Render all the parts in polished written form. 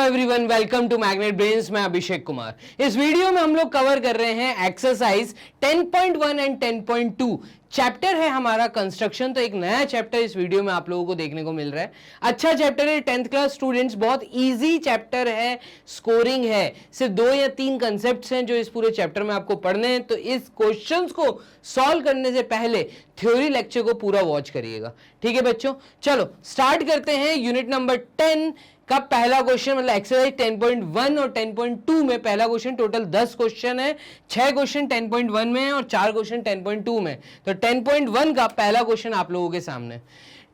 Everyone, welcome to magnet brains. मैं अभिषेक कुमार। इस video में हम लोग कवर कर रहे हैं एक्सरसाइज 10.1 एंड 10.2। चैप्टर है हमारा कंस्ट्रक्शन। तो एक नया चैप्टर इस वीडियो में आप लोगों को देखने को मिल रहा है। अच्छा चैप्टर है 10th क्लास स्टूडेंट्स, बहुत इजी चैप्टर है, स्कोरिंग है। सिर्फ 2 या 3 कंसेप्ट्स हैं जो इस पूरे चैप्टर में आपको पढ़ने हैं। तो इस क्वेश्चंस को सॉल्व करने से पहले थ्योरी लेक्चर को पूरा वॉच करिएगा, ठीक है बच्चों। चलो स्टार्ट करते हैं। यूनिट नंबर 10 का पहला क्वेश्चन, मतलब एक्सरसाइज 10.1 और 10.2 में पहला क्वेश्चन। टोटल 10 क्वेश्चन है, 6 क्वेश्चन 10.1 में है और 4 क्वेश्चन 10.2 में। तो 10.1 का पहला क्वेश्चन आप लोगों के सामने।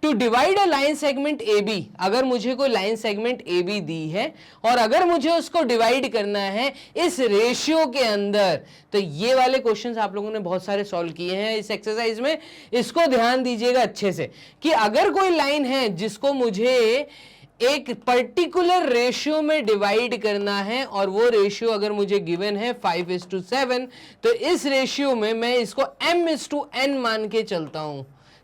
To divide a line segment A B, अगर मुझे कोई लाइन सेगमेंट ए बी दी है और अगर मुझे उसको डिवाइड करना है इस रेशियो के अंदर, तो ये वाले क्वेश्चंस आप लोगों ने बहुत सारे सॉल्व किए हैं इस एक्सरसाइज में। इसको ध्यान दीजिएगा अच्छे से कि अगर कोई लाइन है जिसको मुझे एक पर्टिकुलर रेशियो में डिवाइड करना है और वो रेशियो अगर मुझे गिवन है 5:7, तो इस रेशियो में मैं इसको m:n मान के चलता हूं।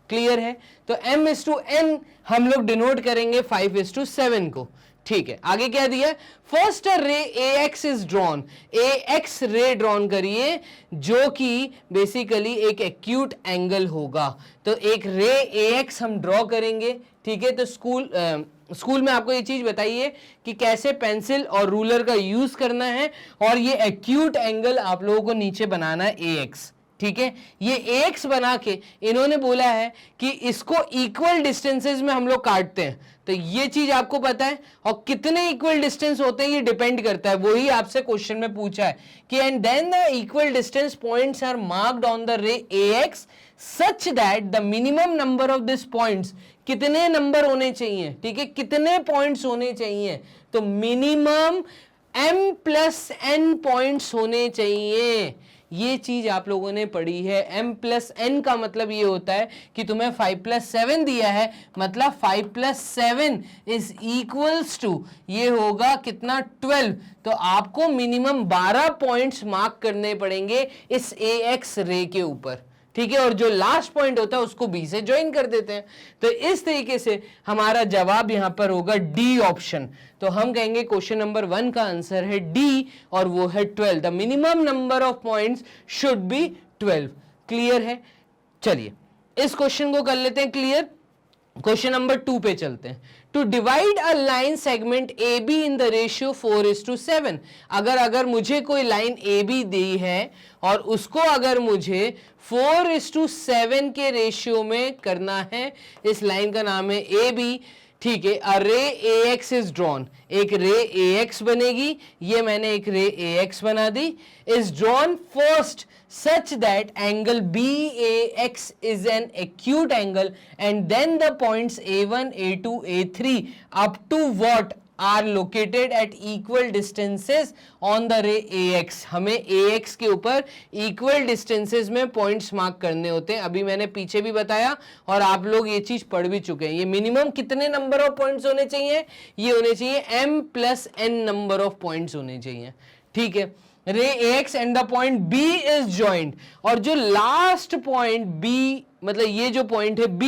क्लियर है? तो m:n हम लोग डिनोट करेंगे 5:7 को। ठीक है, आगे क्या दिया? First ray ax is drawn, ax रे ड्रॉन करिए जो कि बेसिकली एक एक्यूट एंगल होगा। तो एक रे ax हम ड्रॉ करेंगे, ठीक है। तो स्कूल में आपको ये चीज बताइए कि कैसे पेंसिल और रूलर का यूज करना है और ये एक्यूट एंगल आप लोगों को नीचे बनाना है ax, ठीक है। ये ax बना के इन्होंने बोला है कि इसको इक्वल डिस्टेंसेस में हम लोग काटते हैं। तो ये चीज आपको पता है, और कितने इक्वल डिस्टेंस होते हैं ये डिपेंड करता है। वही आपसे क्वेश्चन में पूछा है कि and then the equal distance points are marked on the ray ax such that the minimum number of this points, कितने नंबर होने चाहिए, ठीक है, कितने पॉइंट्स होने चाहिए? तो मिनिमम m+n पॉइंट्स होने चाहिए। ये चीज आप लोगों ने पढ़ी है। m+n का मतलब ये होता है कि तुम्हें 5+7 दिया है, मतलब 5+7 इज इक्वल्स टू, ये होगा कितना, 12। तो आपको मिनिमम 12 पॉइंट्स मार्क करने पड़ेंगे इस ax रे के ऊपर, ठीक है। और जो लास्ट पॉइंट होता है उसको b से ज्वाइन कर देते हैं। तो इस तरीके से हमारा जवाब यहां पर होगा डी ऑप्शन। तो हम कहेंगे क्वेश्चन नंबर 1 का आंसर है डी और वो है 12। The minimum number of points should be 12। Clear है? चलिए इस क्वेश्चन को कर लेते हैं क्लियर। क्वेश्चन नंबर 2 पे चलते हैं। To divide a line segment A B in the ratio 4:7, अगर मुझे कोई लाइन ए बी दी है और उसको अगर मुझे 4:7 के रेशियो में करना है, इस लाइन का नाम है ए बी, ठीक है। अ रे ax इज ड्रॉन, एक रे ax बनेगी, ये मैंने एक रे ax बना दी, is drawn first such that angle BAX is an acute angle and then the points A1, A2, A3 up to what are located at equal distances on the ray AX। हमें AX के ऊपर equal distances में points mark करने होते हैं। अभी मैंने पीछे भी बताया और आप लोग ये चीज पढ़ भी चुके हैं। ये मिनिमम कितने नंबर ऑफ पॉइंट्स होने चाहिए? ये होने चाहिए m+n नंबर ऑफ पॉइंट्स होने चाहिए, ठीक है। रे ax and the point b is joint, और जो लास्ट पॉइंट b, मतलब ये जो पॉइंट है b,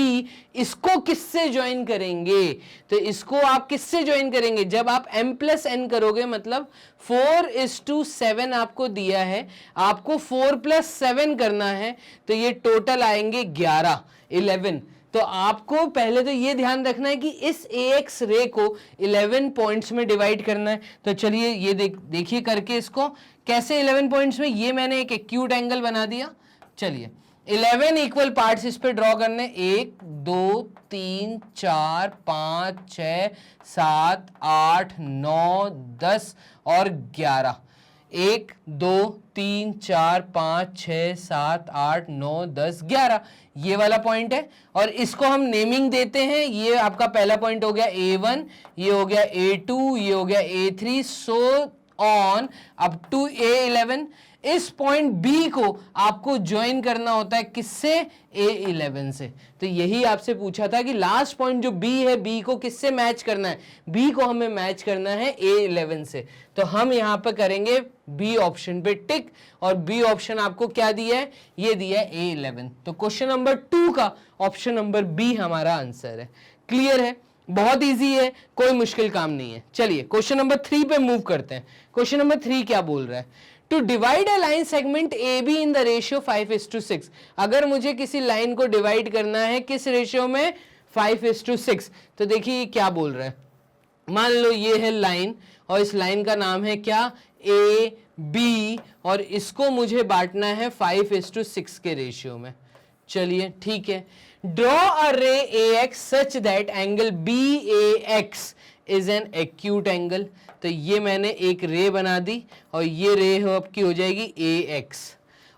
इसको किससे ज्वाइन करेंगे? तो इसको आप किससे ज्वाइन करेंगे? जब आप m+n करोगे, मतलब 4:7 आपको दिया है, आपको 4+7 करना है, तो ये टोटल आएंगे 11। तो आपको पहले तो ये ध्यान रखना है कि इस ax रे को 11 पॉइंट्स में डिवाइड करना है। तो चलिए ये देखिए करके इसको कैसे 11 पॉइंट्स में। ये मैंने एक एक्यूट एंगल बना दिया। चलिए 11 इक्वल पार्ट्स इस पे ड्रॉ करने, 1 2 3 4 5 6 7 8 9 10 और 11। 1 2 3 4 5 6 7 8 9 10 11, ये वाला पॉइंट है। और इसको हम नेमिंग देते हैं। ये आपका पहला पॉइंट हो गया A1, ये हो गया A2, ये हो गया A3, so on up to A11। इस पॉइंट B को आपको ज्वाइन करना होता है किससे? A11 से। तो यही आपसे पूछा था कि लास्ट पॉइंट जो B है, B को किससे मैच करना है? B को हमें मैच करना है A11 से। तो हम यहां पर करेंगे B ऑप्शन पे टिक, और B ऑप्शन आपको क्या दिया है? ये दिया है A11। तो क्वेश्चन नंबर 2 का ऑप्शन नंबर B हमारा आंसर है। क्लियर है? बहुत इजी है, कोई मुश्किल काम नहीं है। चलिए क्वेश्चन नंबर 3 पे मूव करते हैं। क्वेश्चन नंबर 3 क्या बोल रहा है? To divide a line segment A B in the ratio 5:6। अगर मुझे किसी लाइन को डिवाइड करना है किस रेशियो में? 5:6। तो देखिए क्या बोल रहा है। मान लो ये है लाइन और इस लाइन का नाम है क्या? ए बी, और इसको मुझे बांटना है 5:6 के रेशियो में। चलिए ठीक है। ड्रॉ अ रे AX such that angle BAX is an acute angle. तो ये मैंने एक रे बना दी और ये रे आपकी हो जाएगी AX,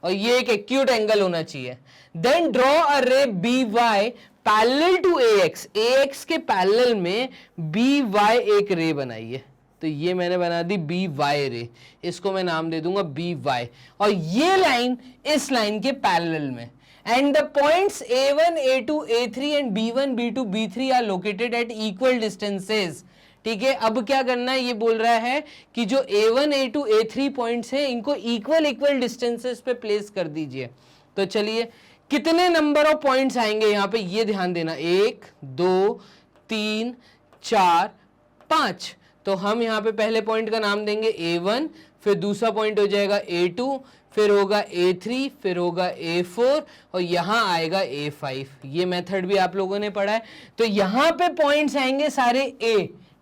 और ये एक एक्यूट एंगल होना चाहिए। Then draw a ray BY parallel to AX। AX के पैरेलल में BY एक रे बनाइए। तो ये मैंने बना दी BY रे, इसको मैं नाम दे दूंगा BY, और ये लाइन इस लाइन के पैरेलल में। And the points A1 A2 A3 and B1 B2 B3 are located at equal distances. ठीक है, अब क्या करना है? ये बोल रहा है कि जो A1 A2 A3 पॉइंट्स हैं इनको इक्वल डिस्टेंसेस पे प्लेस कर दीजिए। तो चलिए कितने नंबर ऑफ पॉइंट्स आएंगे यहाँ पे, ये ध्यान देना। 1 2 3 4 5। तो हम यहाँ पे पहले पॉइंट का नाम देंगे A1, फिर दूसरा पॉइंट हो जाएगा A2, फिर होगा A3, फिर होगा A4, और यहां आएगा A5। ये मेथड भी आप लोगों ने पढ़ा है। तो यहां पे पॉइंट्स आएंगे सारे A,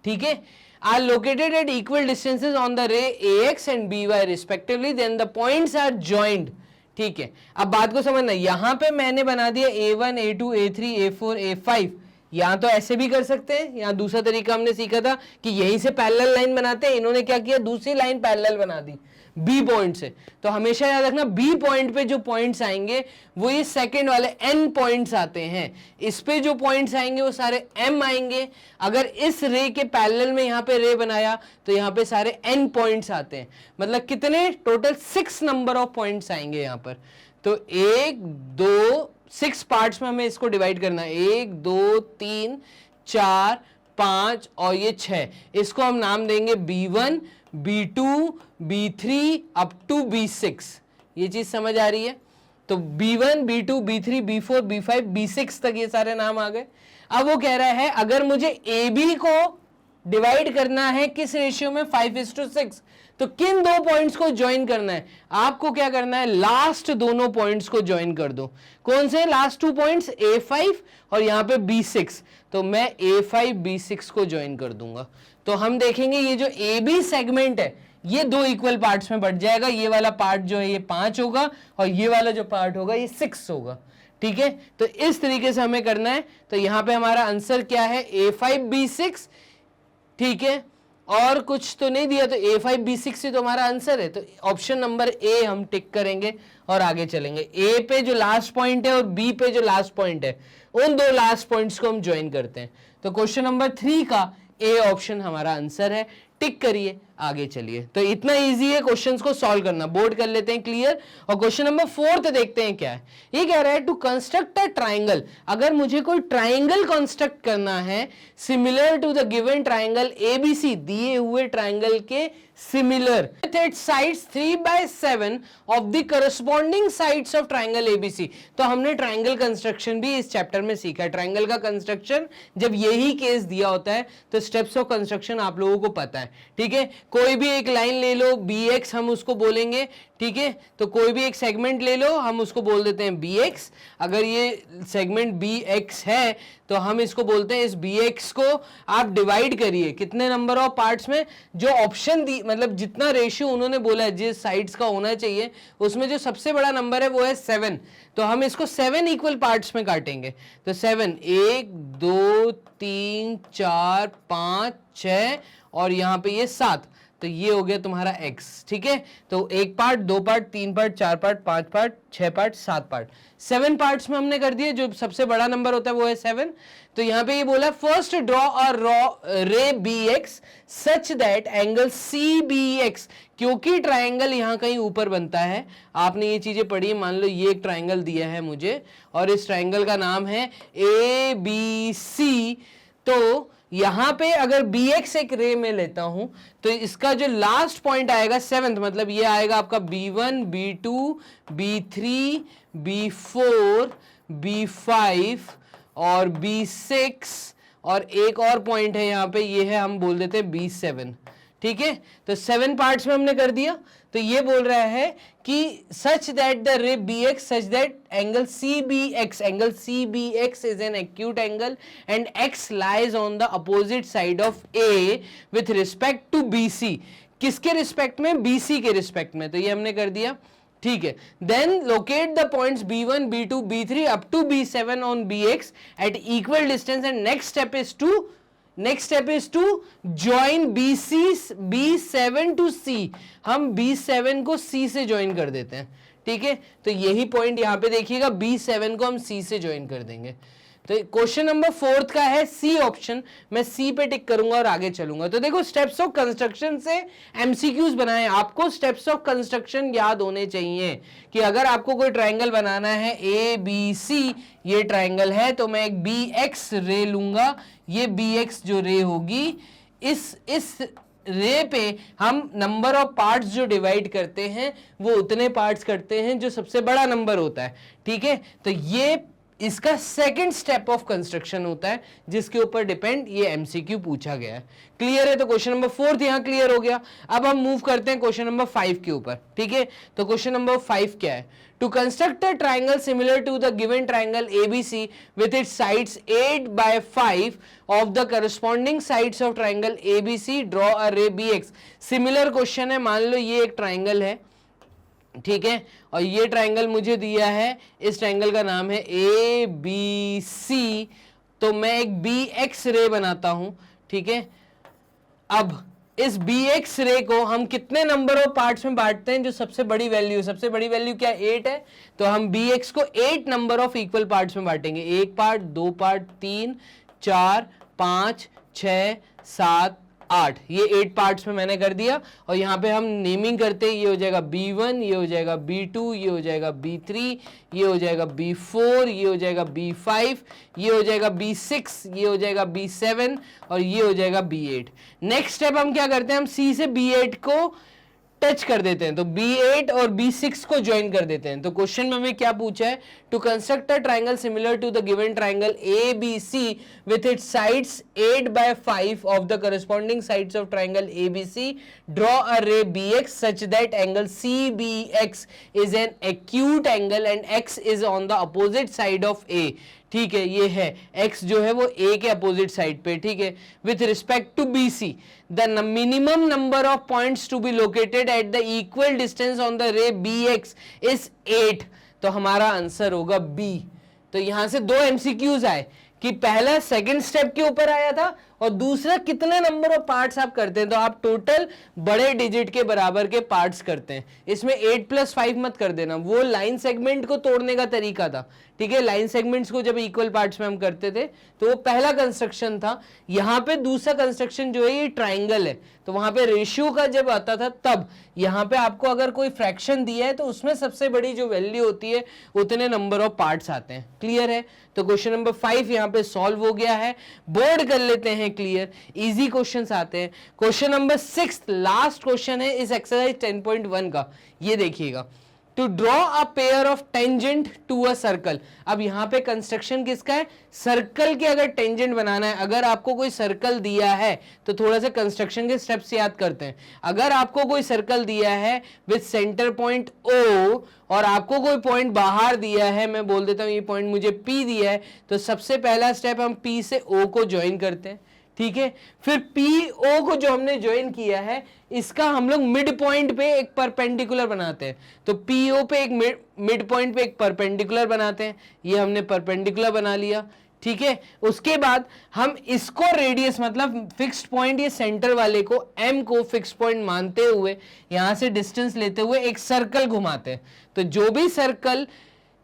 ठीक है। Are located at equal distances on the ray AX and BY respectively, then the points are joined. ठीक है, अब बात को समझना। यहां पे मैंने बना दिया A1 A2 A3 A4 A5। यहां तो ऐसे भी कर सकते हैं। यहां दूसरा तरीका हमने सीखा था कि यहीं से पैरेलल लाइन बनाते हैं। इन्होंने क्या किया? दूसरी लाइन पैरेलल बना दी B पॉइंट से। तो हमेशा याद रखना B पॉइंट पे जो पॉइंट्स आएंगे वो ये सेकंड वाले N पॉइंट्स आते हैं। इस पे जो पॉइंट्स आएंगे वो सारे M आएंगे। अगर इस रे के पैरेलल में यहाँ पे रे बनाया तो यहाँ पे सारे N पॉइंट्स आते हैं। मतलब कितने? टोटल 6 नंबर ऑफ पॉइंट्स आएंगे यहाँ पर। तो 1 2 6 पार्ट्स में हमें इसको डिवाइड करना है। 1 2 3 4 5 और ये 6। इसको हम नाम देंगे B1 B2 B3 up to B6। ये चीज समझ आ रही है? तो B1 B2 B3 B4 B5 B6 तक ये सारे नाम आ गए। अब वो कह रहा है अगर मुझे AB को डिवाइड करना है किस रेशियो में? 5:6। तो किन दो पॉइंट्स को ज्वाइन करना है? आपको क्या करना है? लास्ट दोनों पॉइंट्स को ज्वाइन कर दो। कौन से लास्ट 2 पॉइंट्स? A5 और यहाँ पे B6। तो मैं A5 B6 को ज्वाइन कर दूंगा। तो हम देखेंगे ये जो AB सेगमेंट है ये 2 इक्वल पार्ट्स में बढ़ जाएगा। ये वाला पार्ट जो है ये 5 होगा और ये वाला जो पार्ट होगा ये 6 होगा। ठीक है, तो इस तरीके से हमें करना है। तो यहाँ पे हमारा आंसर क्या है? A5 B6। ठीक है, और कुछ तो नहीं दिया, तो A5 B6 ही तो हमारा आंसर है। तो ऑप्शन नंबर A हम टिक करेंगे और आगे चलेंगे। A पे जो लास्ट पॉइंट है और B पे जो लास्ट पॉइंट है उन दो लास्ट पॉइंट्स को हम ज्वाइन करते हैं। तो क्वेश्चन नंबर 3 का A ऑप्शन हमारा आंसर है। टिक करिए, आगे चलिए। तो इतना इजी है क्वेश्चंस को सॉल्व करना। बोर्ड कर लेते हैं क्लियर। और क्वेश्चन नंबर 4 देखते हैं क्या है। ये कह रहा है टू कंस्ट्रक्ट अ ट्राइंगल। अगर मुझे कोई ट्राइंगल कंस्ट्रक्ट करना है similar to the given triangle ABC, दिए हुए ट्राइंगल के similar at sides 3/7 of the corresponding sides of triangle ABC। तो हमने ट्राइंगल कंस्ट्रक्शन भी इस चैप्टर में सीखा है। ट्राइंगल का कंस्ट्रक्शन जब यही केस दिया होता है तो स्टेप्स ऑफ कंस्ट्रक्शन आप लोगों को पता है। ठीक है, कोई भी एक लाइन ले लो BX, हम उसको बोलेंगे। ठीक है, तो कोई भी एक सेगमेंट ले लो, हम उसको बोल देते हैं BX। अगर ये सेगमेंट BX है तो हम इसको बोलते हैं इस BX को आप डिवाइड करिए कितने नंबर ऑफ पार्ट्स में? जो ऑप्शन दी, मतलब जितना रेशियो उन्होंने बोला है जिस साइड्स का होना चाहिए उसमें जो सबसे बड़ा नंबर है वो है 7। तो हम इसको 7 इक्वल पार्ट्स में काटेंगे। तो 7 1 2 3 4 5 6 और यहाँ पे ये 7। तो ये हो गया तुम्हारा x। ठीक है, तो 1 part 2 part 3 part 4 part 5 part 6 part 7 part 7 parts में हमने कर दिए। जो सबसे बड़ा नंबर होता है वो है 7। तो यहाँ पे ये बोला first draw a ray BX such that angle CBX, क्योंकि ट्राइंगल यहाँ कहीं ऊपर बनता है। आपने ये चीजें पढ़ी। मान लो ये एक ट्राइंगल दिया है मुझे और इस ट्राइंगल का नाम है ABC। तो यहां पे अगर BX एक रे में लेता हूं तो इसका जो लास्ट पॉइंट आएगा 7th, मतलब ये आएगा आपका B1 B2 B3 B4 B5 और B6 और एक और पॉइंट है यहाँ पे, ये है हम बोल देते हैं B7, ठीक है। तो 7 पार्ट्स में हमने कर दिया। तो ये बोल रहा है कि such that the ray BX such that angle CBX is an acute angle and X lies on the opposite side of A with respect to BC। किसके रिस्पेक्ट में? BC के रिस्पेक्ट में। तो ये हमने कर दिया, ठीक है। Then locate the points B1, B2, B3 up to B7 on BX at equal distance and next step is to join B7 to C। हम B7 को C से ज्वाइन कर देते हैं, ठीक है। तो यही पॉइंट यहां पे देखिएगा, B7 को हम C से ज्वाइन कर देंगे। तो क्वेश्चन नंबर 4 का है C ऑप्शन, मैं C पे टिक करूंगा और आगे चलूंगा। तो देखो स्टेप्स ऑफ कंस्ट्रक्शन से एमसीक्यूज बनाए। आपको स्टेप्स ऑफ कंस्ट्रक्शन याद होने चाहिए कि अगर आपको कोई ट्रायंगल बनाना है ABC, ये ट्रायंगल है, तो मैं एक BX रे लूंगा। ये BX जो रे होगी, इस रे पे हम नंबर ऑफ पार्ट्स जो डिवाइड करते हैं वो उतने पार्ट्स करते हैं जो सबसे बड़ा नंबर होता है, ठीक है। तो ये इसका सेकंड स्टेप ऑफ कंस्ट्रक्शन होता है जिसके ऊपर डिपेंड ये एमसीक्यू पूछा गया है। क्लियर है? तो क्वेश्चन नंबर 4 यहां क्लियर हो गया। अब हम मूव करते हैं क्वेश्चन नंबर 5 के ऊपर, ठीक है। तो क्वेश्चन नंबर 5 क्या है? To construct a triangle similar to the given triangle ABC with its sides 8/5 of the corresponding sides of triangle ABC, draw a ray BX। Similar question है, मान लो ये एक ट्राइंगल है, ठीक है, और ये ट्राइंगल मुझे दिया है, इस ट्राइंगल का नाम है ABC। तो मैं एक BX रे बनाता हूं, ठीक है। अब इस BX रे को हम कितने नंबर ऑफ पार्ट्स में बांटते हैं? जो सबसे बड़ी वैल्यू क्या 8 है, तो हम BX को 8 नंबर ऑफ इक्वल पार्ट्स में बांटेंगे। 1 पार्ट, 2 पार्ट, 3, 4, 5, 6, 7, 8, ये 8 पार्ट्स में मैंने कर दिया। और यहाँ पे हम नेमिंग करते हैं, ये हो जाएगा B1, ये हो जाएगा B2, ये हो जाएगा B3, ये हो जाएगा B4, ये हो जाएगा B5, ये हो जाएगा B6, ये हो जाएगा B7 और ये हो जाएगा B8। नेक्स्ट स्टेप हम क्या करते हैं? हम C से B8 को टच कर देते हैं, तो B8 और B6 को ज्वाइन कर देते हैं। तो क्वेश्चन में हमें क्या पूछा है? To construct a triangle similar to the given triangle ABC with its sides 8/5 of the corresponding sides of triangle ABC, draw a ray BX such that angle CBX is an acute angle and X is on the opposite side of A। ठीक है, ये है X जो है वो A के opposite side पे, ठीक है। With respect to BC the minimum number of points to be located at the equal distance on the ray BX is 8। तो हमारा आंसर होगा B। तो यहां से 2 MCQs आए कि पहला सेकंड स्टेप के ऊपर आया था और दूसरा कितने नंबर ऑफ पार्ट्स आप करते हैं। तो आप टोटल बड़े डिजिट के बराबर के पार्ट्स करते हैं। इसमें 8 + 5 मत कर देना, वो लाइन सेगमेंट को तोड़ने का तरीका था, ठीक है। लाइन सेगमेंट्स को जब इक्वल पार्ट्स में हम करते थे तो वो पहला कंस्ट्रक्शन था। यहां पे दूसरा कंस्ट्रक्शन जो है ये ट्राइंगल है, तो वहां पे रेशियो का जब आता था तब यहां पे आपको अगर कोई फ्रैक्शन दिया है तो उसमें सबसे बड़ी जो वैल्यू होती है उतने नंबर ऑफ पार्ट्स आते हैं। क्लियर है? तो क्वेश्चन नंबर 5 यहां पे सॉल्व हो गया है। बोर्ड कर लेते हैं क्लियर, इजी क्वेश्चंस आते हैं। क्वेश्चन नंबर 6 लास्ट क्वेश्चन है इस एक्सरसाइज 10.1 का। ये देखिएगा, to draw a pair of tangent to a circle. अब यहां पे कंस्ट्रक्शन किसका है? सर्कल के अगर टेंजेंट बनाना है, अगर आपको कोई सर्कल दिया है तो थोड़ा सा कंस्ट्रक्शन के स्टेप्स याद करते हैं। अगर आपको कोई सर्कल दिया है विथ सेंटर पॉइंट O और आपको कोई पॉइंट बाहर दिया है, मैं बोल देता हूं ये पॉइंट मुझे P दिया है, तो सबसे पहला स्टेप हम P से O को ज्वाइन करते हैं, ठीक है। फिर PO को जो हमने ज्वाइन किया है इसका हम लोग मिड पॉइंट पे एक परपेंडिकुलर बनाते हैं। तो PO पे एक मिड पॉइंट पे एक परपेंडिकुलर बनाते हैं, ये हमने परपेंडिकुलर बना लिया, ठीक है। उसके बाद हम इसको रेडियस मतलब फिक्स्ड पॉइंट, ये सेंटर वाले को M को फिक्स्ड पॉइंट मानते हुए यहां से डिस्टेंस लेते हुए एक सर्कल घुमाते हैं। तो जो भी सर्कल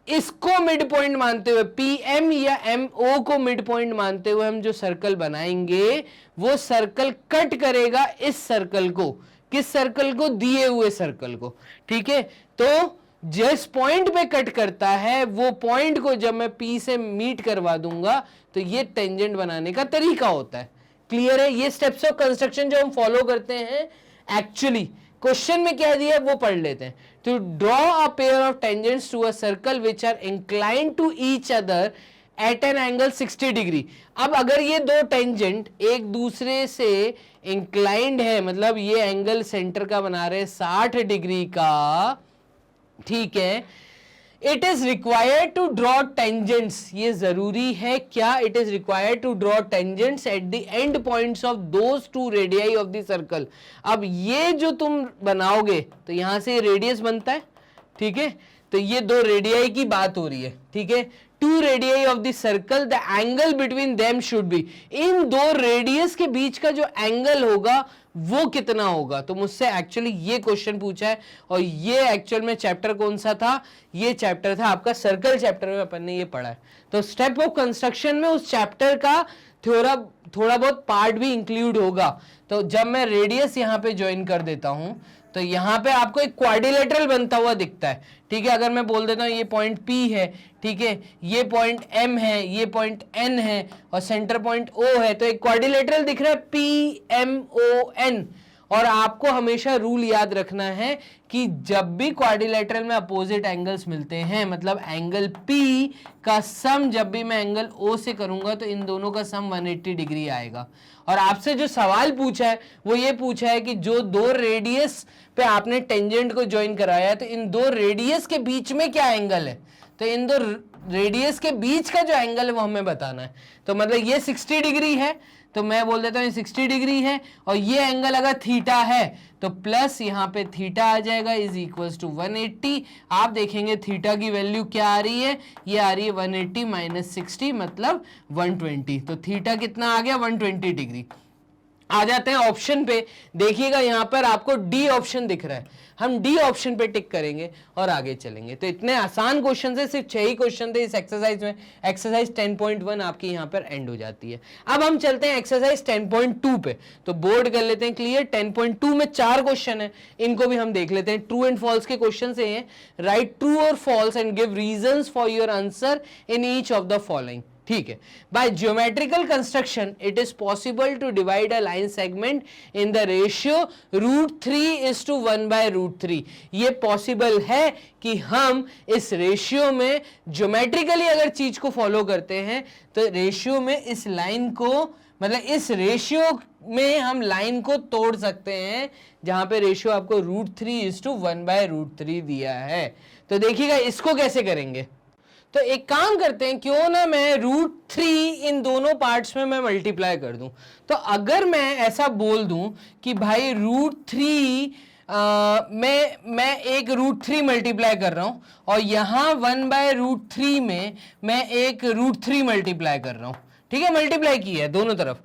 इसको मिड पॉइंट मानते हुए PM या MO को मिड पॉइंट मानते हुए हम जो सर्कल बनाएंगे वो सर्कल कट करेगा इस सर्कल को। किस सर्कल को? दिए हुए सर्कल को, ठीक है। तो जिस पॉइंट पे कट करता है वो पॉइंट को जब मैं P से मीट करवा दूंगा तो ये टेंजेंट बनाने का तरीका होता है। क्लियर है? ये स्टेप्स ऑफ कंस्ट्रक्शन जो हम फॉलो करते हैं, एक्चुअली क्वेश्चन में क्या दिया है वो पढ़ लेते हैं। To draw a pair of tangents to a circle which are inclined to each other at an angle 60 degree. अब अगर ये दो टेंजेंट एक दूसरे से इंक्लाइंड है, मतलब ये एंगल सेंटर का बना रहे 60 डिग्री का, ठीक है, it is required to draw tangents, ये जरूरी है क्या, it is required to draw tangents at the end points of those two radii of the circle. अब ये जो तुम बनाओगे तो यहां से रेडियस बनता है, ठीक है, तो ये दो रेडियाई की बात हो रही है, ठीक है, two radii of the circle, the angle between them should be, इन दो रेडियस के बीच का जो एंगल होगा वो कितना होगा। तो मुझसे एक्चुअली ये क्वेश्चन पूछा है, और ये एक्चुअल में चैप्टर कौन सा था, ये चैप्टर था आपका सर्कल चैप्टर में अपन ने ये पढ़ा है। तो स्टेप ऑफ कंस्ट्रक्शन में उस चैप्टर का थोड़ा बहुत पार्ट भी इंक्लूड होगा। तो जब मैं रेडियस यहां पे ज्वाइन कर देता हूं तो यहां पे आपको एक क्वाड्रिलेटरल बनता हुआ दिखता है, ठीक है। अगर मैं बोल देता हूं ये पॉइंट P है, ठीक है, ये पॉइंट M है, ये पॉइंट N है और सेंटर पॉइंट O है, तो एक क्वाड्रिलेटरल दिख रहा है PMON। और आपको हमेशा रूल याद रखना है कि जब भी क्वाड्रिलेटरल में अपोजिट एंगल्स मिलते हैं, मतलब एंगल P का सम जब भी मैं एंगल O से करूंगा तो इन दोनों का सम 180 डिग्री आएगा। और आपसे जो सवाल पूछा है वो ये पूछा है कि जो दो रेडियस पे आपने टेंजेंट को ज्वाइन कराया है तो इन दो रेडियस के बीच में क्या एंगल है, तो इन दो रेडियस के बीच का जो एंगल है वो हमें बताना है। तो मतलब ये 60 डिग्री है तो मैं बोल देता हूं ये 60 डिग्री है, और ये एंगल अगर थीटा है तो प्लस यहाँ पे थीटा आ जाएगा इज इक्वल्स टू 180। आप देखेंगे थीटा की वैल्यू क्या आ रही है, ये आ रही है 180 माइनस 60 मतलब 120। तो थीटा कितना आ गया 120 डिग्री। आ जाते हैं ऑप्शन पे, देखिएगा यहां पर आपको डी ऑप्शन दिख रहा है, हम डी ऑप्शन पे टिक करेंगे और आगे चलेंगे। तो इतने आसान क्वेश्चन है, सिर्फ 6 ही क्वेश्चन थे इस एक्सरसाइज में। एक्सरसाइज 10.1 आपकी यहां पर एंड हो जाती है। अब हम चलते हैं एक्सरसाइज 10.2 पे, तो बोर्ड कर लेते हैं क्लियर। 10.2 में 4 क्वेश्चन है, इनको भी हम देख लेते हैं। ट्रू एंड फॉल्स के क्वेश्चन से हैं, राइट ट्रू और false and give reasons for your answer in each of the following, ठीक है। By geometrical construction it is possible to divide a line segment in the ratio √3:1/√3। ये possible है कि हम इस रेशियो में ज्योमेट्रिकली अगर चीज को फॉलो करते हैं तो रेशियो में इस लाइन को, मतलब इस रेशियो में हम लाइन को तोड़ सकते हैं, जहां पे रेशियो आपको √3:1/√3 दिया है। तो देखिएगा इसको कैसे करेंगे। तो एक काम करते हैं, क्यों ना मैं √3 इन दोनों पार्ट्स में मैं मल्टीप्लाई कर दूं। तो अगर मैं ऐसा बोल दूं कि भाई √3 मैं एक √3 मल्टीप्लाई कर रहा हूं और यहां 1/√3 में मैं एक √3 मल्टीप्लाई कर रहा हूं, ठीक है, मल्टीप्लाई की है दोनों तरफ।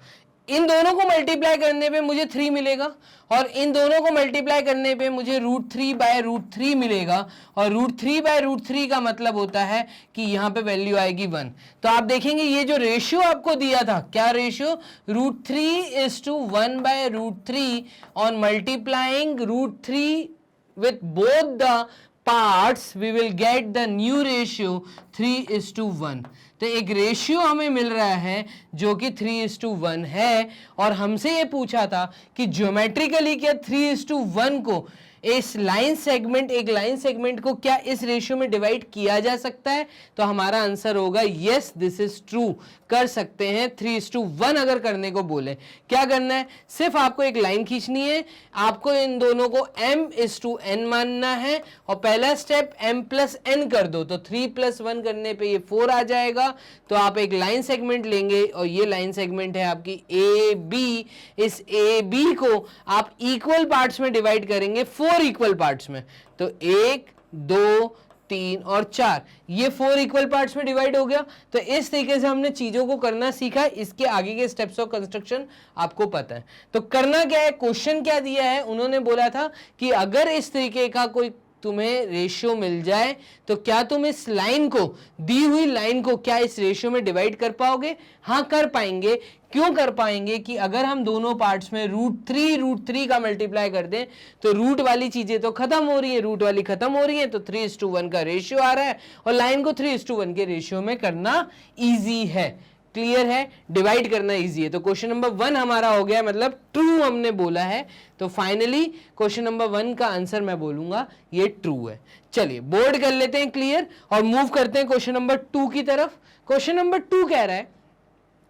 इन दोनों को मल्टीप्लाई करने पे मुझे 3 मिलेगा और इन दोनों को मल्टीप्लाई करने पे मुझे √3/√3 मिलेगा, और √3/√3 का मतलब होता है कि यहाँ पे वैल्यू आएगी 1। तो आप देखेंगे ये जो रेशियो आपको दिया था, क्या ratio, √3:1/√3 on multiplying √3 with both the parts we will get the new ratio 3:1। तो एक रेशियो हमें मिल रहा है जो कि 3:1 है, और हमसे ये पूछा था कि ज्योमेट्रिकली क्या 3:1 को इस लाइन सेगमेंट, एक लाइन सेगमेंट को क्या इस रेशियो में डिवाइड किया जा सकता है। तो हमारा आंसर होगा यस दिस इज ट्रू, कर सकते हैं। 3:1 अगर करने को बोले क्या करना है, सिर्फ आपको एक लाइन खींचनी है, आपको इन दोनों को m:n मानना है और पहला स्टेप m+n कर दो, तो 3+1 करने पे ये 4 आ जाएगा। तो आप एक लाइन सेगमेंट लेंगे और ये लाइन सेगमेंट है आपकी AB। इस AB को आप इक्वल पार्ट्स में डिवाइड करेंगे, 4 इक्वल पार्ट्स में। तो 1 2 3 और 4, ये 4 इक्वल पार्ट्स में डिवाइड हो गया। तो इस तरीके से हमने चीजों को करना सीखा। इसके आगे के स्टेप्स ऑफ कंस्ट्रक्शन आपको पता है। तो करना क्या है, क्वेश्चन क्या दिया है, उन्होंने बोला था कि अगर इस तरीके का कोई तुम्हें रेशियो मिल जाए तो क्या तुम इस लाइन को, दी हुई लाइन को क्या इस रेशियो में डिवाइड कर पाओगे। हाँ कर पाएंगे। क्यों कर पाएंगे कि अगर हम दोनों पार्ट्स में √3 का मल्टीप्लाई कर दें तो रूट वाली चीजें तो खत्म हो रही है, रूट वाली खत्म हो रही है, तो 3:1 का रेशियो आ रहा है और लाइन को 3:1 के रेशियो में करना इजी है। क्लियर है, डिवाइड करना इजी है। तो क्वेश्चन नंबर 1 हमारा हो गया, मतलब ट्रू हमने बोला है। तो फाइनली क्वेश्चन नंबर 1 का आंसर मैं बोलूंगा ये ट्रू है। चलिए बोर्ड कर लेते हैं क्लियर और मूव करते हैं क्वेश्चन नंबर 2 की तरफ। क्वेश्चन नंबर 2 कह रहा है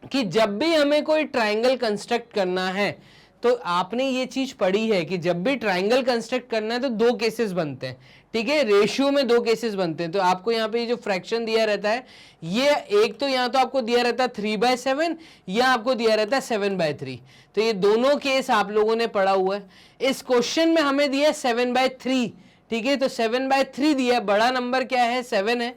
कि जब भी हमें कोई ट्राइंगल कंस्ट्रक्ट करना है, तो आपने ये चीज पढ़ी है कि जब भी ट्राइंगल कंस्ट्रक्ट करना है तो दो केसेस बनते हैं, ठीक है, रेशियो में दो केसेस बनते हैं। तो आपको यहाँ पे ये जो फ्रैक्शन दिया रहता है, ये एक तो यहाँ तो आपको दिया रहता है 3/7 या आपको दिया रहता है 7/3। तो ये दोनों केस आप लोगों ने पढ़ा हुआ है। इस क्वेश्चन में हमें दिया है 7/3, ठीक है, तो 7/3 दिया, बड़ा नंबर क्या है 7 है।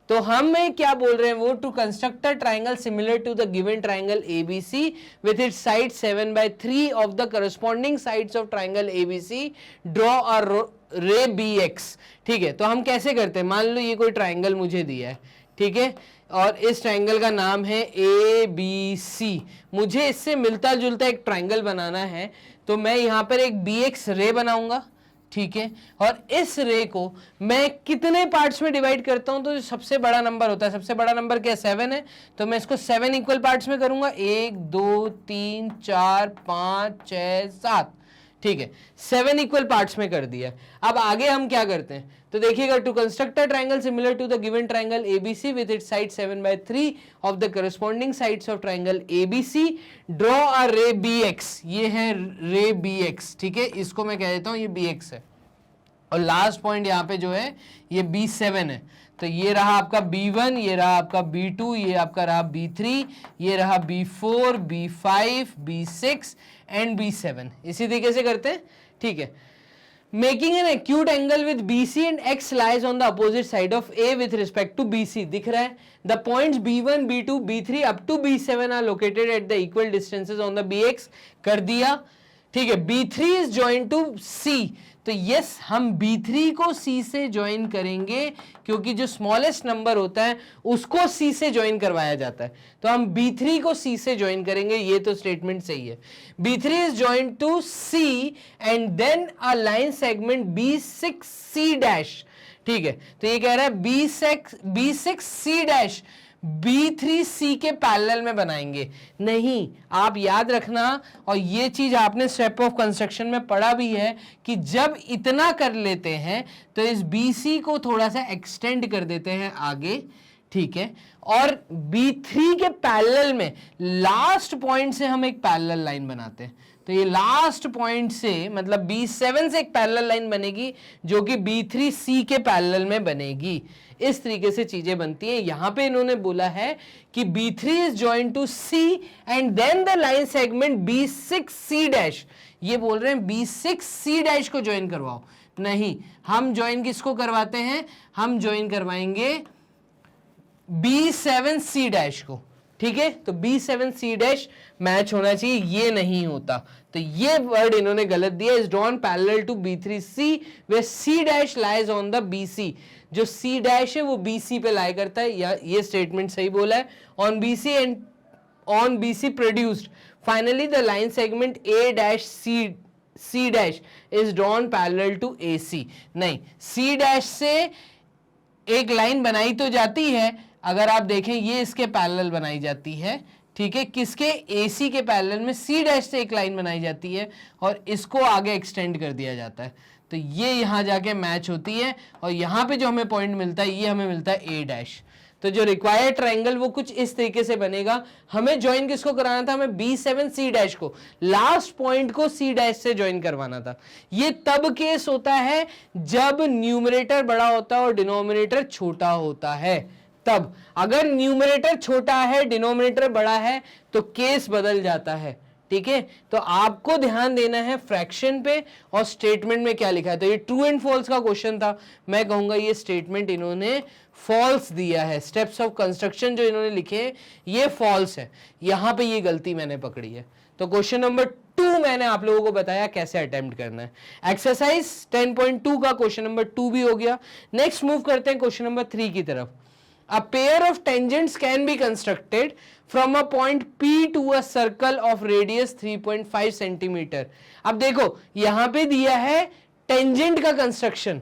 तो हमें क्या बोल रहे हैं वो, to construct a triangle similar to the given triangle ABC with its side 7/3 of the corresponding sides of triangle ABC, draw a ray BX। ठीक है, तो हम कैसे करते हैं, मान लो ये कोई ट्राइंगल मुझे दिया है, ठीक है, और इस ट्राइंगल का नाम है ABC। मुझे इससे मिलता जुलता एक ट्राइंगल बनाना है, तो मैं यहाँ पर एक BX रे बनाऊंगा, ठीक है, और इस रे को मैं कितने पार्ट्स में डिवाइड करता हूं, तो जो सबसे बड़ा नंबर होता है, सबसे बड़ा नंबर क्या 7 है, तो मैं इसको 7 इक्वल पार्ट्स में करूंगा, 1 2 3 4 5 6 7, ठीक है, 7 इक्वल पार्ट्स में कर दिया। अब आगे हम क्या करते हैं, तो देखिएगा, to construct a triangle similar to the given triangle ABC with its side 7/3 of the corresponding sides of triangle ABC, draw a ray BX। ये है रे BX, ठीक है, इसको मैं कह देता हूं ये BX है, और लास्ट पॉइंट यहाँ पे जो है ये B7 है। तो ये रहा आपका B1, ये रहा आपका B2, ये आपका रहा B3, ये रहा B4, B5, B6 and B7। इसी तरीके से करते हैं, ठीक है। Making an acute angle with BC and X lies on the opposite side of A with respect to BC। दिख रहा है, the points B1, B2, B3 up to B7 are located at the equal distances on the BX। कर दिया, ठीक है। B3 is joint to C, तो yes हम B3 को C से ज्वाइन करेंगे, क्योंकि जो स्मॉलेस्ट नंबर होता है उसको C से ज्वाइन करवाया जाता है, तो हम B3 को C से ज्वाइन करेंगे, ये तो स्टेटमेंट सही है। B3 is joint to C and then a line segment B6C dash, ठीक है, तो ये कह रहा है B6C डैश B3C के पैरेलल में बनाएंगे। नहीं, आप याद रखना, और ये चीज आपने स्टेप ऑफ कंस्ट्रक्शन में पढ़ा भी है कि जब इतना कर लेते हैं तो इस BC को थोड़ा सा एक्सटेंड कर देते हैं आगे, ठीक है, और B3 के पैरेलल में लास्ट पॉइंट से हम एक पैरेलल लाइन बनाते हैं। तो ये लास्ट पॉइंट से मतलब B7 से एक पैरेलल लाइन बनेगी जो कि B3C के पैरेलल में बनेगी। इस तरीके से चीजें बनती हैं। यहां पे इन्होंने बोला है कि B3 is joint to C and then the line segment B6C dash. ये बोल रहे हैं B6C डैश को ज्वाइन करवाओ। नहीं, हम ज्वाइन किसको करवाते हैं, हम ज्वाइन करवाएंगे B7C डैश को, ठीक है। तो B7C डैश मैच होना चाहिए, ये नहीं होता, तो ये वर्ड इन्होंने गलत दिया। Is drawn parallel to B3C way C dash lies on the BC। जो C डैश है वो BC पे लाई करता है, या ये स्टेटमेंट सही बोला है। On BC and on BC produced finally the line segment A dash C dash is drawn parallel to AC। नहीं, C डैश से एक लाइन बनाई तो जाती है, अगर आप देखें ये इसके पैरेलल बनाई जाती है, ठीक है, किसके, AC के पैरेलल में C डैश से एक लाइन बनाई जाती है और इसको आगे एक्सटेंड कर दिया जाता है, तो ये यहां जाके मैच होती है, और यहां पे जो हमें पॉइंट मिलता है ये हमें मिलता है A डैश। तो जो रिक्वायर्ड ट्राइंगल वो कुछ इस तरीके से बनेगा। हमें ज्वाइन किसको कराना था, हमें B7C डैश को, लास्ट पॉइंट को C डैश से ज्वाइन करवाना था। ये तब केस होता है जब न्यूमरेटर बड़ा होता है और डिनोमिनेटर छोटा होता है। तब अगर न्यूमरेटर छोटा है डिनोमिनेटर बड़ा है तो केस बदल जाता है, ठीक है। तो आपको ध्यान देना है फ्रैक्शन पे और स्टेटमेंट में क्या लिखा है। तो ये ट्रू एंड फॉल्स का क्वेश्चन था, मैं कहूंगा ये स्टेटमेंट इन्होंने फॉल्स दिया है। स्टेप्स ऑफ कंस्ट्रक्शन जो इन्होंने लिखे ये फॉल्स है, यहां पे ये गलती मैंने पकड़ी है। तो क्वेश्चन नंबर 2 मैंने आप लोगों को बताया कैसे अटेम्प्ट करना है। एक्सरसाइज 10.2 का क्वेश्चन नंबर 2 भी हो गया। नेक्स्ट मूव करते हैं क्वेश्चन नंबर 3 की तरफ। A pair of tangents can be constructed from a point P to a circle of radius 3.5 centimetre. अब देखो यहां पे दिया है टेंजेंट का कंस्ट्रक्शन,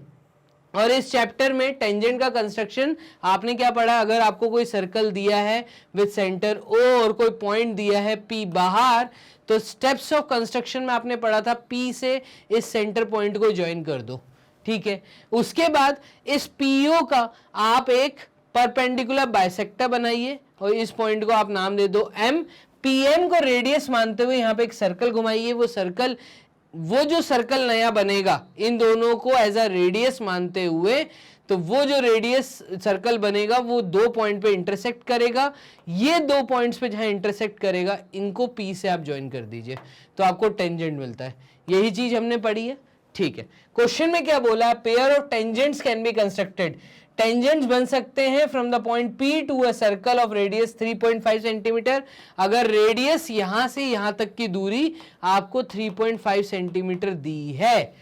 और इस चैप्टर में टेंजेंट का कंस्ट्रक्शन आपने क्या पढ़ा, अगर आपको कोई सर्कल दिया है विद सेंटर ओ और कोई पॉइंट दिया है पी बाहर, तो स्टेप्स ऑफ कंस्ट्रक्शन में आपने पढ़ा था पी से इस सेंटर पॉइंट को ज्वाइन कर दो, ठीक है। उसके बाद इस पीओ का आप एक परपेंडिकुलर बाइसेक्टर बनाइए और इस पॉइंट को आप नाम दे दो एम। पीएम को रेडियस मानते हुए यहां पे एक सर्कल घुमाइए, वो जो सर्कल नया बनेगा इन दोनों को एज अ रेडियस मानते हुए, तो वो जो रेडियस सर्कल बनेगा वो दो पॉइंट पे इंटरसेक्ट करेगा। ये दो पॉइंट्स पे जहां इंटरसेक्ट करेगा इनको पी से आप ज्वाइन कर दीजिए तो आपको टेंजेंट मिलता है। यही चीज हमने पढ़ी है, ठीक है। क्वेश्चन में क्या बोला, pair of tangents can be constructed. Tangents बन सकते हैं from the point P to a circle of radius 3.5 centimetre. अगर रेडियस यहां से यहां तक की दूरी आपको 3.5 सेंटीमीटर दी है,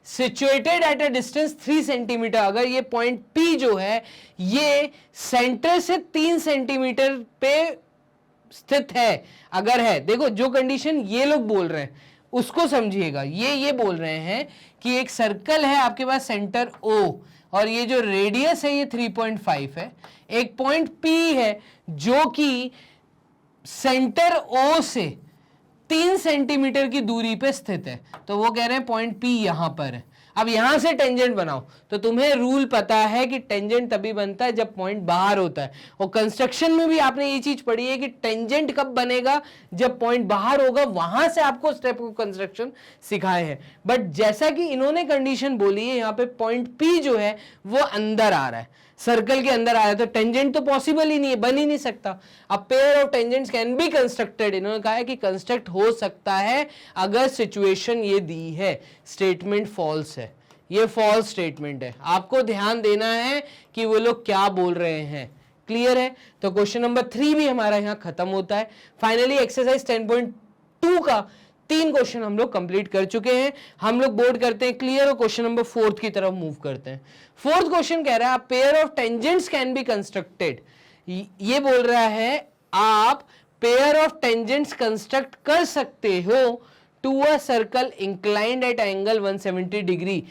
situated at a distance 3 centimetre, अगर ये पॉइंट P जो है ये सेंटर से 3 सेंटीमीटर पे स्थित है, अगर है, देखो जो कंडीशन ये लोग बोल रहे हैं उसको समझिएगा। ये बोल रहे हैं कि एक सर्कल है आपके पास सेंटर O और ये जो रेडियस है ये 3.5 है, एक पॉइंट P है जो कि सेंटर O से 3 सेंटीमीटर की दूरी पे स्थित है, तो वो कह रहे हैं पॉइंट P यहां पर है। अब यहां से टेंजेंट बनाओ, तो तुम्हें रूल पता है कि टेंजेंट तभी बनता है जब पॉइंट बाहर होता है, और कंस्ट्रक्शन में भी आपने ये चीज पढ़ी है कि टेंजेंट कब बनेगा, जब पॉइंट बाहर होगा। वहां से आपको स्टेप ऑफ कंस्ट्रक्शन सिखाए हैं, बट जैसा कि इन्होंने कंडीशन बोली है यहाँ पे पॉइंट P जो है वो अंदर आ रहा है, सर्कल के अंदर आया, तो टेंजेंट तो पॉसिबल ही नहीं है, बन ही नहीं सकता। अब pair of tangents can be constructed, इन्होंने कहा है कि कंस्ट्रक्ट हो सकता है अगर सिचुएशन ये दी है। स्टेटमेंट फॉल्स है, ये फॉल्स स्टेटमेंट है, आपको ध्यान देना है कि वो लोग क्या बोल रहे हैं। क्लियर है? तो क्वेश्चन नंबर 3 भी हमारा यहां खत्म होता है। फाइनली एक्सरसाइज 10.2 का 3 क्वेश्चन हम लोग कंप्लीट कर चुके हैं। हम लोग बोर्ड करते हैं क्लियर और क्वेश्चन नंबर 4 की तरफ मूव करते हैं। 4th क्वेश्चन कह रहा है pair of tangents can be constructed. ये बोल रहा है आप पेयर ऑफ टेंजेंट्स कंस्ट्रक्ट कर सकते हो to a circle inclined at angle 170 degree,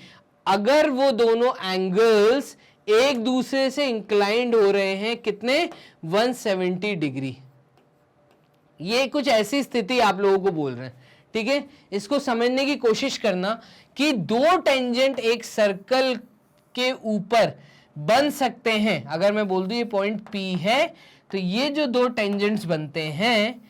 अगर वो दोनों एंगल्स एक दूसरे से इंक्लाइंड हो रहे हैं कितने, 170 डिग्री। ये कुछ ऐसी स्थिति आप लोगों को बोल रहे हैं, ठीक है। इसको समझने की कोशिश करना कि दो टेंजेंट एक सर्कल के ऊपर बन सकते हैं। अगर मैं बोल दूं ये पॉइंट P है, तो ये जो दो टेंजेंट्स बनते हैं,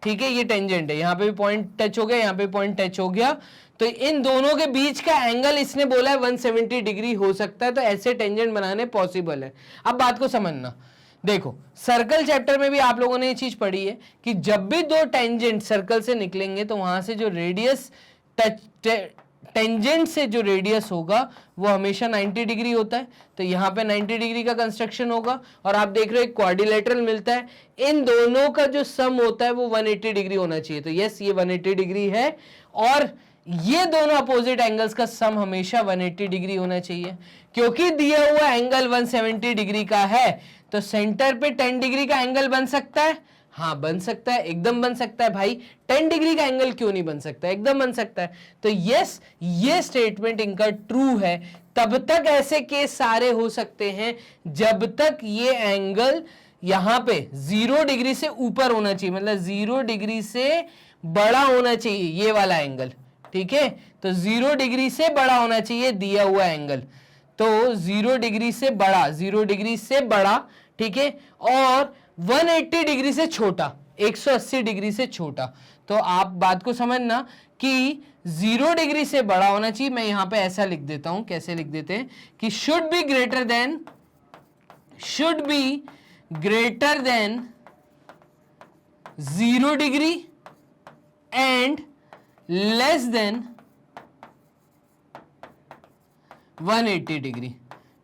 ठीक है, ये टेंजेंट है, यहां पे भी पॉइंट टच हो गया, यहां पे पॉइंट टच हो गया, तो इन दोनों के बीच का एंगल इसने बोला है 170 डिग्री हो सकता है, तो ऐसे टेंजेंट बनाने पॉसिबल है। अब बात को समझना, देखो सर्कल चैप्टर में भी आप लोगों ने ये चीज पढ़ी है कि जब भी दो टेंजेंट सर्कल से निकलेंगे तो वहां से जो रेडियस टेंजेंट से जो रेडियस होगा वो हमेशा 90 डिग्री होता है, तो यहाँ पे 90 डिग्री का कंस्ट्रक्शन होगा। और आप देख रहे हो एक क्वाड्रिलेटरल मिलता है, इन दोनों का जो सम होता है वो 180 डिग्री होना चाहिए, तो यस ये 180 डिग्री है, और ये दोनों अपोजिट एंगल्स का सम हमेशा 180 डिग्री होना चाहिए। क्योंकि दिया हुआ एंगल 170 डिग्री का है, तो सेंटर पे 10 डिग्री का एंगल बन सकता है, हाँ बन सकता है, एकदम बन सकता है भाई, 10 डिग्री का एंगल क्यों नहीं बन सकता, एकदम बन सकता है। तो यस ये स्टेटमेंट इनका ट्रू है। तब तक ऐसे केस सारे हो सकते हैं जब तक ये एंगल यहां पे 0 डिग्री से ऊपर होना चाहिए, मतलब 0 डिग्री से बड़ा होना चाहिए ये वाला एंगल, ठीक है। तो 0 डिग्री से बड़ा होना चाहिए दिया हुआ एंगल, तो 0 डिग्री से बड़ा, 0 डिग्री से बड़ा, ठीक है, और 180 डिग्री से छोटा, 180 डिग्री से छोटा। तो आप बात को समझना कि 0 डिग्री से बड़ा होना चाहिए। मैं यहां पे ऐसा लिख देता हूं, कैसे लिख देते हैं कि should be greater than 0 degree and less than 180 degree,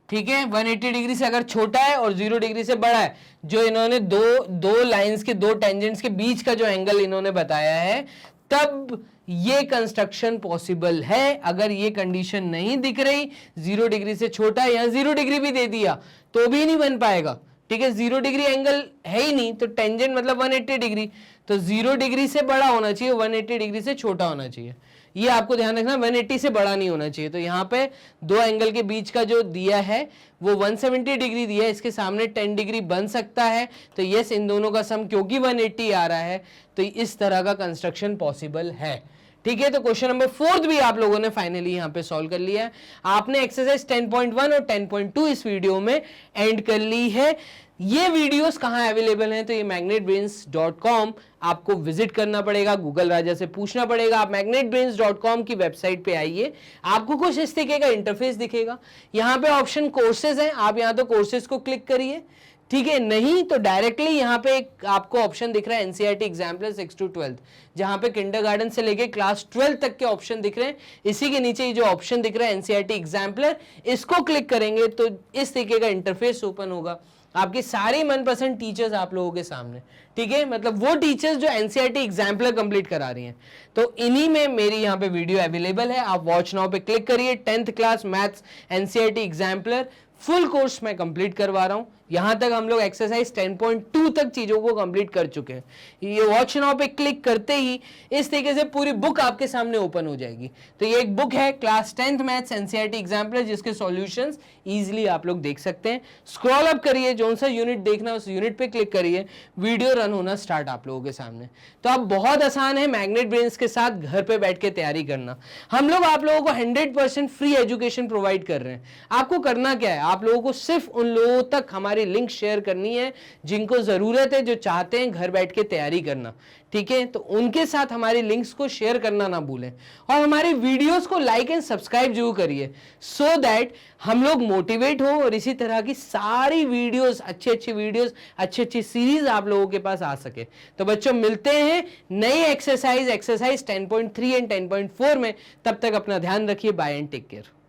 ठीक है। 180 डिग्री से अगर छोटा है और 0 डिग्री से बड़ा है, जो इन्होंने दो लाइंस के, दो टेंजेंट्स के बीच का जो एंगल इन्होंने बताया है, तब ये कंस्ट्रक्शन पॉसिबल है। अगर ये कंडीशन नहीं दिख रही, 0 डिग्री से छोटा या 0 डिग्री भी दे दिया तो भी नहीं बन पाएगा, ठीक है। 0 डिग्री एंगल है ही नहीं, तो टेंजेंट मतलब 180 डिग्री, तो 0 डिग्री से बड़ा होना चाहिए, 180 डिग्री से छोटा होना चाहिए। ये आपको ध्यान रखना 180 से बड़ा नहीं होना चाहिए। तो यहाँ पे दो एंगल के बीच का जो दिया है वो 170 डिग्री दिया है, इसके सामने 10 डिग्री बन सकता है। तो यस, इन दोनों का सम क्योंकि 180 आ रहा है तो इस तरह का कंस्ट्रक्शन पॉसिबल है। ठीक है, तो क्वेश्चन नंबर 4 भी आप लोगों ने फाइनली यहाँ पे सॉल्व कर लिया है। आपने एक्सरसाइज 10.1 और 10.2 इस वीडियो में एंड कर ली है। ये वीडियोस कहाँ अवेलेबल हैं? तो ये magnetbrains.com आपको विजिट करना पड़ेगा, गूगल राजा से पूछना पड़ेगा। आप magnetbrains.com की वेबसाइट पे आइए, आपको कुछ इस तरीके का इंटरफेस दिखेगा। यहाँ पे ऑप्शन कोर्सेज है, आप यहाँ तो कोर्सेज को क्लिक करिए। ठीक है, नहीं तो डायरेक्टली यहाँ पे एक आपको ऑप्शन दिख रहा है एनसीईआरटी एग्जाम्पलर 6 to 12, जहाँ पे किंडरगार्टन से लेके क्लास 12 तक के ऑप्शन दिख रहे हैं। इसी के नीचे ये जो ऑप्शन दिख रहा है एनसीईआरटी एग्जाम्पलर, इसको क्लिक करेंगे तो इस तरीके का इंटरफेस ओपन होगा। आपके सारे मनपसंद टीचर्स आप लोगों के सामने, ठीक है, मतलब वो टीचर्स जो एनसीईआरटी एग्जाम्पलर कंप्लीट करा रही हैं। तो इन्हीं में मेरी यहाँ पे वीडियो अवेलेबल है, आप वॉच नाउ पे क्लिक करिए। 10th class maths NCERT exemplar full course में कंप्लीट करवा रहा हूं। यहां तक हम लोग एक्सरसाइज 10.2 तक चीजों को कंप्लीट कर चुके हैं। ये वॉच नाउ पे क्लिक करते ही इस तरीके से पूरी बुक आपके सामने ओपन हो जाएगी। तो ये एक बुक है class 10th maths NCERT exemplar, जिसके सॉल्यूशंस इजीली आप लोग देख सकते हैं। स्क्रॉल अप करिए, जो सा यूनिट देखना है उस यूनिट पे क्लिक करिए, वीडियो रन होना स्टार्ट आप लोगों के सामने। तो अब बहुत आसान है मैग्नेट ब्रेन्स के साथ घर पे बैठ के तैयारी करना। हम लोग आप लोगों को 100% फ्री एजुकेशन प्रोवाइड कर रहे हैं। आपको करना क्या है, आप लोगों को सिर्फ उन लोगों तक हमारी लिंक शेयर करनी है जिनको जरूरत है, जो चाहते हैं घर बैठ के तैयारी करना। ठीक है, तो उनके साथ हमारी लिंक्स को शेयर करना ना भूलें और हमारी वीडियोस को लाइक एंड सब्सक्राइब जरूर करिए, सो दैट हम लोग मोटिवेट हो और इसी तरह की सारी वीडियोस, अच्छी वीडियोस, अच्छी सीरीज आप लोगों के पास आ सके। तो बच्चों मिलते हैं नई एक्सरसाइज 10.3 एंड 10.4 में। तब तक अपना ध्यान रखिए। Bye and take care.